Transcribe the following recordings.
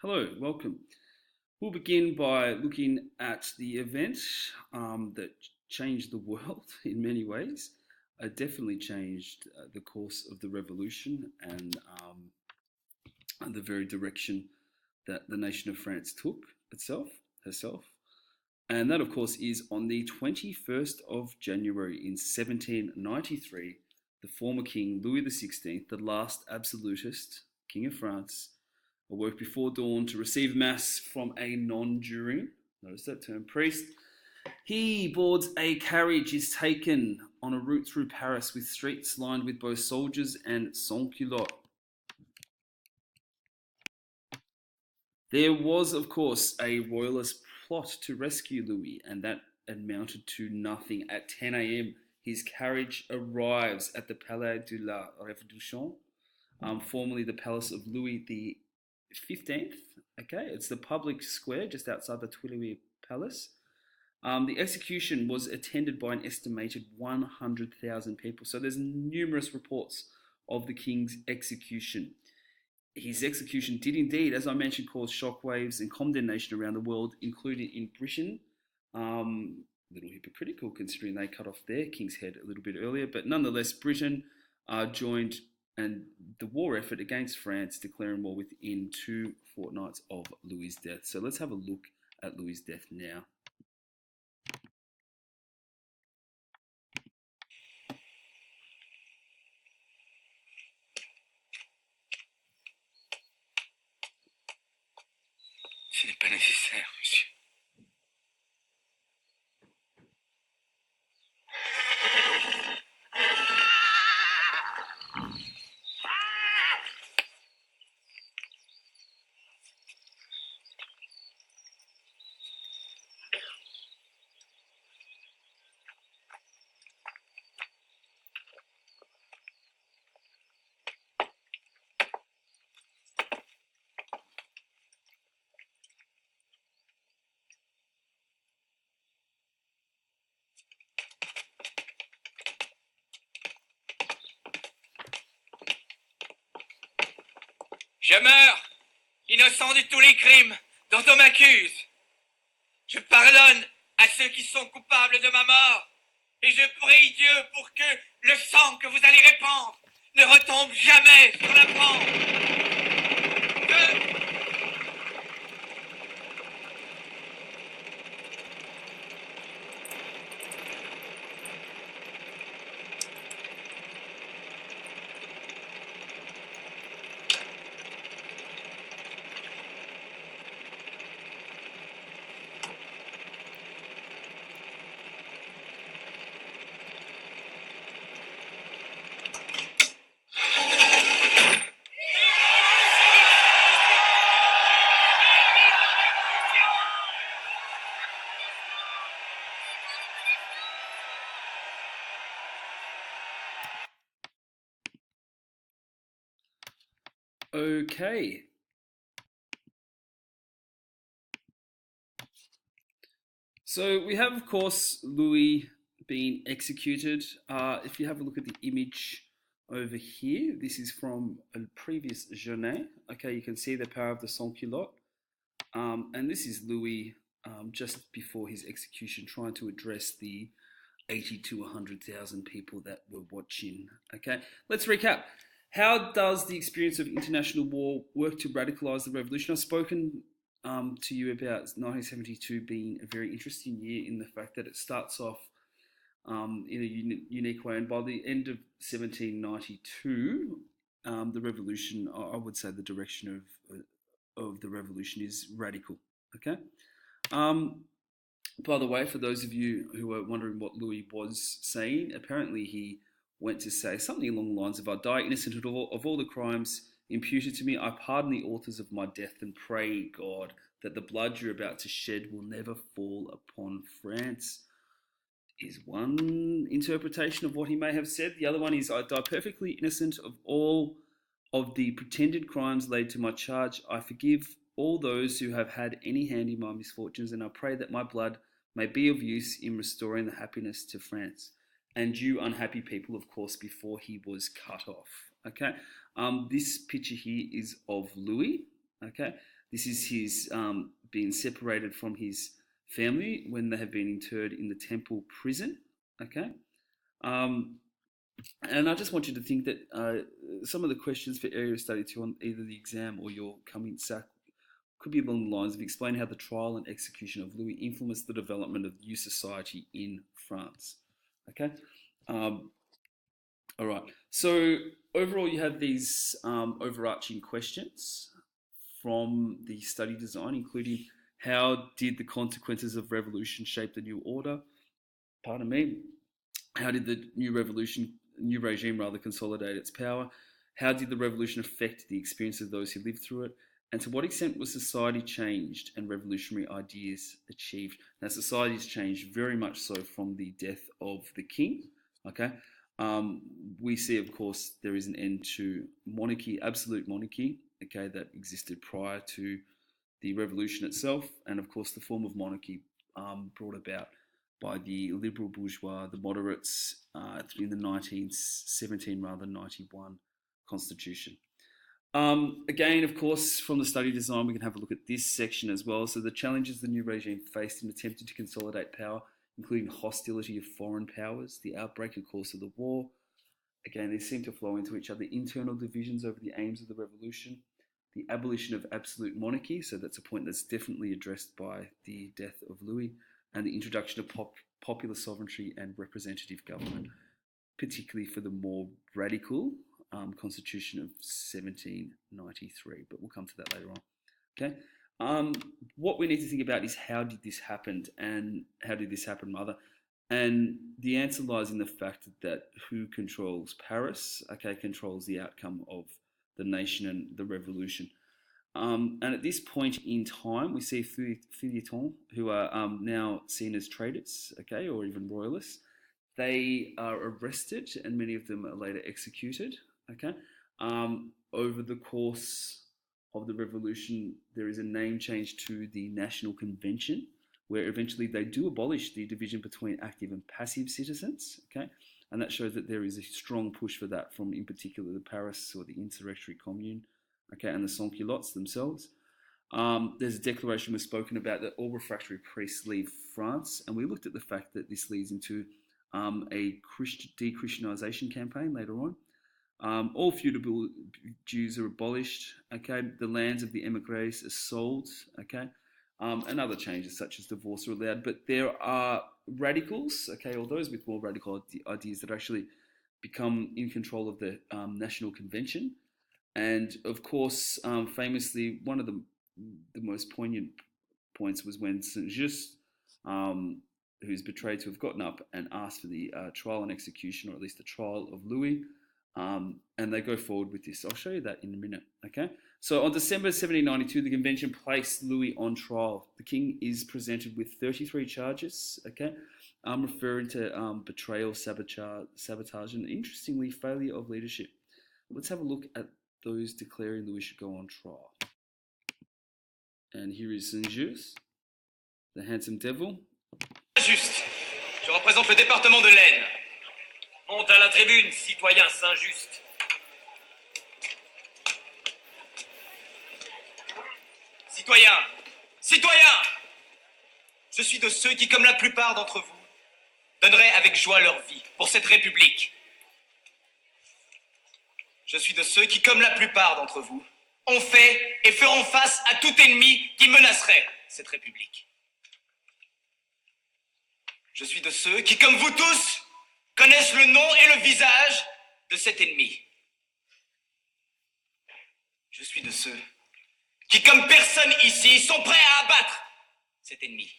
Hello, welcome. We'll begin by looking at the event that changed the world in many ways. It definitely changed the course of the revolution and the very direction that the nation of France took herself. And that, of course, is on the 21st of January in 1793. The former king, Louis XVI, the last absolutist king of France, awoke before dawn to receive mass from a non-juring, notice that term, priest. He boards a carriage, is taken on a route through Paris with streets lined with both soldiers and sans-culottes. There was, of course, a royalist plot to rescue Louis, and that amounted to nothing. At 10 a.m., his carriage arrives at the Palais de la Révolution, formerly the Palace of Louis the 15th. Okay, it's the public square just outside the Tuileries Palace. The execution was attended by an estimated 100,000 people. So there's numerous reports of the king's execution. His execution did indeed, as I mentioned, cause shockwaves and condemnation around the world, including in Britain. A little hypocritical considering they cut off their king's head a little bit earlier, but nonetheless, Britain joined and the war effort against France, declaring war within 2 fortnights of Louis' death. So let's have a look at Louis' death now. Ce n'est pas nécessaire, monsieur. Je meurs, innocent de tous les crimes dont on m'accuse. Je pardonne à ceux qui sont coupables de ma mort. Et je prie Dieu pour que le sang que vous allez répandre ne retombe jamais sur la France. Okay. So we have, of course, Louis being executed. If you have a look at the image over here, this is from a previous journée. Okay, you can see the power of the sans-culotte. And this is Louis just before his execution, trying to address the 80 to 100,000 people that were watching. Okay, let's recap. How does the experience of international war work to radicalize the revolution? I've spoken to you about 1972 being a very interesting year in the fact that it starts off in a unique way, and by the end of 1792, the revolution, I would say, the direction of the revolution is radical. Okay. By the way, for those of you who are wondering what Louis was saying, apparently he went to say something along the lines of, "I die innocent of all the crimes imputed to me. I pardon the authors of my death and pray God that the blood you're about to shed will never fall upon France," is one interpretation of what he may have said. The other one is, "I die perfectly innocent of all of the pretended crimes laid to my charge. I forgive all those who have had any hand in my misfortunes, and I pray that my blood may be of use in restoring the happiness to France and you unhappy people," of course, before he was cut off. Okay, this picture here is of Louis. Okay, This is his being separated from his family when they have been interred in the temple prison. Okay. Um, and I just want you to think that some of the questions for area of study 2 on either the exam or your coming SAC could be along the lines of explain how the trial and execution of Louis influenced the development of new society in France. Okay. All right. So overall, you have these overarching questions from the study design, including how did the consequences of revolution shape the new order? Pardon me. How did the new regime rather consolidate its power? How did the revolution affect the experience of those who lived through it? And to what extent was society changed and revolutionary ideas achieved? Now, society's changed very much so from the death of the king. Okay, we see, of course, there is an end to monarchy, absolute monarchy. Okay, that existed prior to the revolution itself, and of course, the form of monarchy brought about by the liberal bourgeois, the moderates, in the 1991 constitution. Again, of course, from the study design, we can have a look at this section as well. So the challenges the new regime faced in attempting to consolidate power, including hostility of foreign powers, the outbreak, of course, of the war. Again, they seem to flow into each other. Internal divisions over the aims of the revolution, the abolition of absolute monarchy, so that's a point that's definitely addressed by the death of Louis, and the introduction of popular sovereignty and representative government, particularly for the more radical Constitution of 1793. But we'll come to that later on. Okay. What we need to think about is how did this happen, and how did this happen rather? And the answer lies in the fact that who controls Paris, okay, controls the outcome of the nation and the revolution. And at this point in time, we see feuilletons who are now seen as traitors, okay, or even royalists. They are arrested, and many of them are later executed, okay. Over the course of the revolution, there is a name change to the National Convention, where eventually they do abolish the division between active and passive citizens, okay? And that shows that there is a strong push for that from, in particular, the Paris or the Insurrectory Commune, okay, and the sans-culottes themselves. There's a declaration was spoken about that all refractory priests leave France, and we looked at the fact that this leads into a de-Christianization campaign later on. All feudal dues are abolished, okay? The lands of the emigres are sold, okay? And other changes such as divorce are allowed. But there are radicals, okay, or those with more radical ideas that actually become in control of the National Convention. And of course, famously, one of the most poignant points was when Saint-Just, who's betrayed to have gotten up and asked for the trial and execution, or at least the trial of Louis, and they go forward with this. I'll show you that in a minute, okay? So on December 1792, the convention placed Louis on trial. The king is presented with 33 charges, okay? Referring to betrayal, sabotage, and interestingly, failure of leadership. Let's have a look at those declaring Louis should go on trial. And here is Saint-Just, the handsome devil. Juste, je représente le département de l'Aisne. Monte à la tribune, citoyen Saint-Just. Citoyens, citoyens, je suis de ceux qui, comme la plupart d'entre vous, donneraient avec joie leur vie pour cette République. Je suis de ceux qui, comme la plupart d'entre vous, ont fait et feront face à tout ennemi qui menacerait cette République. Je suis de ceux qui, comme vous tous, connaissent le nom et le visage de cet ennemi. Je suis de ceux qui, comme personne ici, sont prêts à abattre cet ennemi.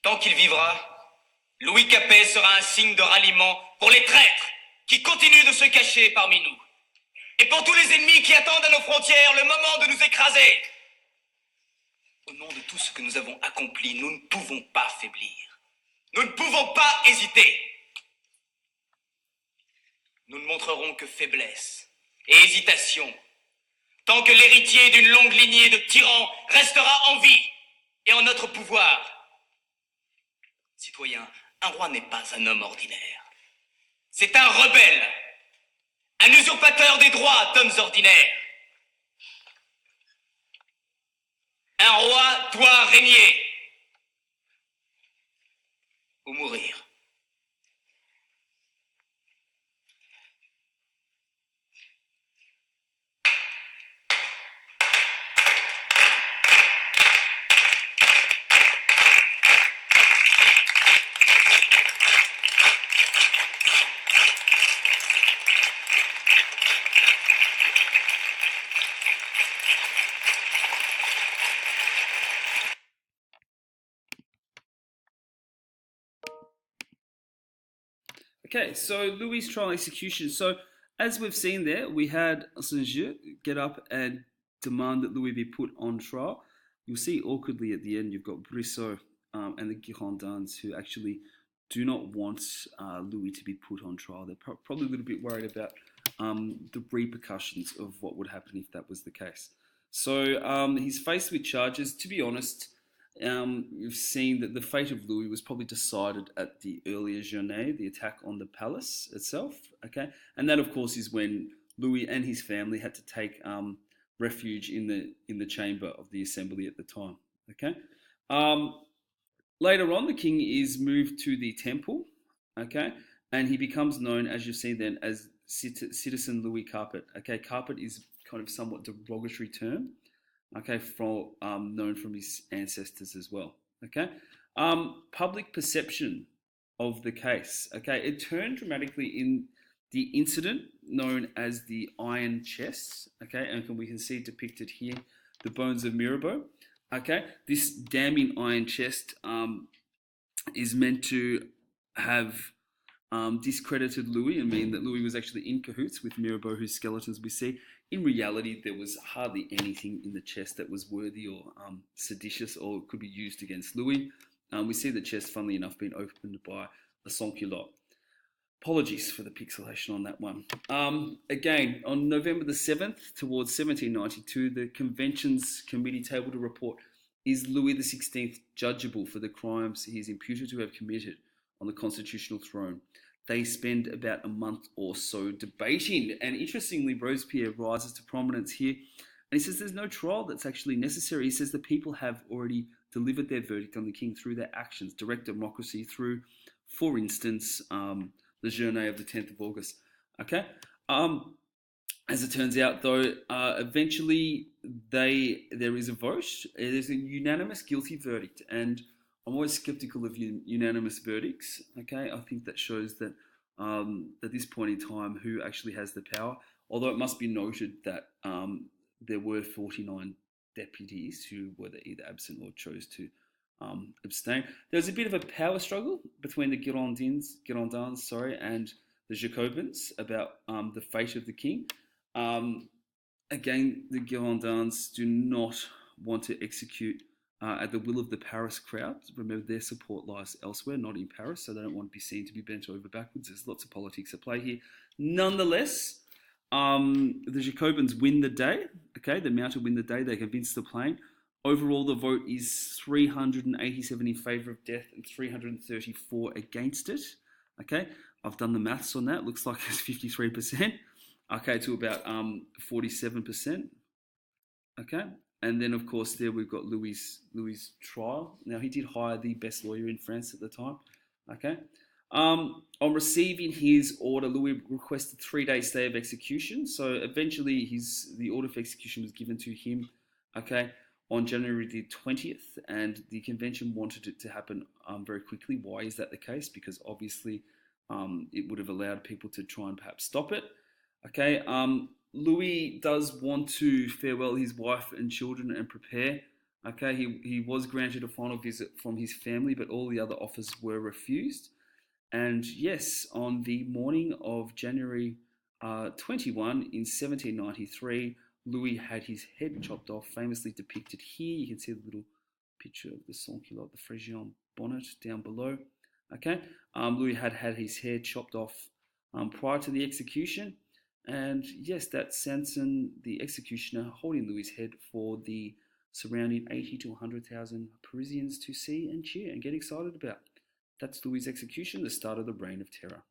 Tant qu'il vivra, Louis Capet sera un signe de ralliement pour les traîtres qui continuent de se cacher parmi nous, et pour tous les ennemis qui attendent à nos frontières le moment de nous écraser. Au nom de tout ce que nous avons accompli, nous ne pouvons pas faiblir. Nous ne pouvons pas hésiter. Nous ne montrerons que faiblesse et hésitation, tant que l'héritier d'une longue lignée de tyrans restera en vie et en notre pouvoir. Citoyens, un roi n'est pas un homme ordinaire. C'est un rebelle, un usurpateur des droits d'hommes ordinaires. Un roi doit régner ou mourir. Okay, so Louis' trial execution. So, as we've seen there, we had Saint-Just get up and demand that Louis be put on trial. You'll see awkwardly at the end, you've got Brissot and the Girondins who actually do not want Louis to be put on trial. They're probably a little bit worried about the repercussions of what would happen if that was the case. So he's faced with charges. To be honest, we've seen that the fate of Louis was probably decided at the earlier Journée, the attack on the palace itself. Okay, and that of course is when Louis and his family had to take refuge in the chamber of the assembly at the time. Okay, later on, the king is moved to the temple. Okay, and he becomes known, as you've seen then, as Citizen Louis Capet. Okay, Capet is kind of somewhat derogatory term. Okay, from known from his ancestors as well. Okay, public perception of the case. Okay, it turned dramatically in the incident known as the Iron Chest. Okay, and we can see depicted here the bones of Mirabeau. Okay, this damning iron chest is meant to have discredited Louis and mean that Louis was actually in cahoots with Mirabeau, whose skeletons we see. In reality, there was hardly anything in the chest that was worthy or seditious or could be used against Louis. We see the chest, funnily enough, being opened by a sans-culotte. Apologies for the pixelation on that one. Again, on November the 7th, towards 1792, the Convention's committee tabled a report, is Louis XVI judgeable for the crimes he is imputed to have committed on the constitutional throne? They spend about a month or so debating, and interestingly, Robespierre rises to prominence here, and he says there's no trial that's actually necessary. He says the people have already delivered their verdict on the king through their actions, direct democracy through, for instance, the Journée of the 10th of August. Okay? As it turns out, though, eventually there is a vote. There's a unanimous guilty verdict, and I'm always skeptical of unanimous verdicts. Okay, I think that shows that at this point in time, who actually has the power. Although it must be noted that there were 49 deputies who were either absent or chose to abstain. There was a bit of a power struggle between the Girondins, and the Jacobins about the fate of the king. Again, the Girondins do not want to execute at the will of the Paris crowd. Remember, their support lies elsewhere, not in Paris, so they don't want to be seen to be bent over backwards. There's lots of politics at play here. Nonetheless, the Jacobins win the day. Okay, the Mounted win the day. They convince the plain. Overall, the vote is 387 in favour of death and 334 against it. Okay, I've done the maths on that. Looks like it's 53%. Okay, to about 47%. Okay, and then of course there we've got Louis' trial. Now he did hire the best lawyer in France at the time. Okay, on receiving his order, Louis requested 3-day stay of execution. So eventually the order of execution was given to him. Okay, on January the 20th, and the convention wanted it to happen very quickly. Why is that the case? Because obviously it would have allowed people to try and perhaps stop it. Okay, Louis does want to farewell his wife and children and prepare. Okay, he was granted a final visit from his family, but all the other offers were refused. And yes, on the morning of January 21 in 1793, Louis had his head chopped off, famously depicted here. You can see the little picture of the sans-culotte, the Phrygian bonnet down below. Okay, Louis had his hair chopped off prior to the execution. And yes, that's Sanson, the executioner, holding Louis' head for the surrounding 80 to 100,000 Parisians to see and cheer and get excited about. That's Louis' execution, the start of the Reign of Terror.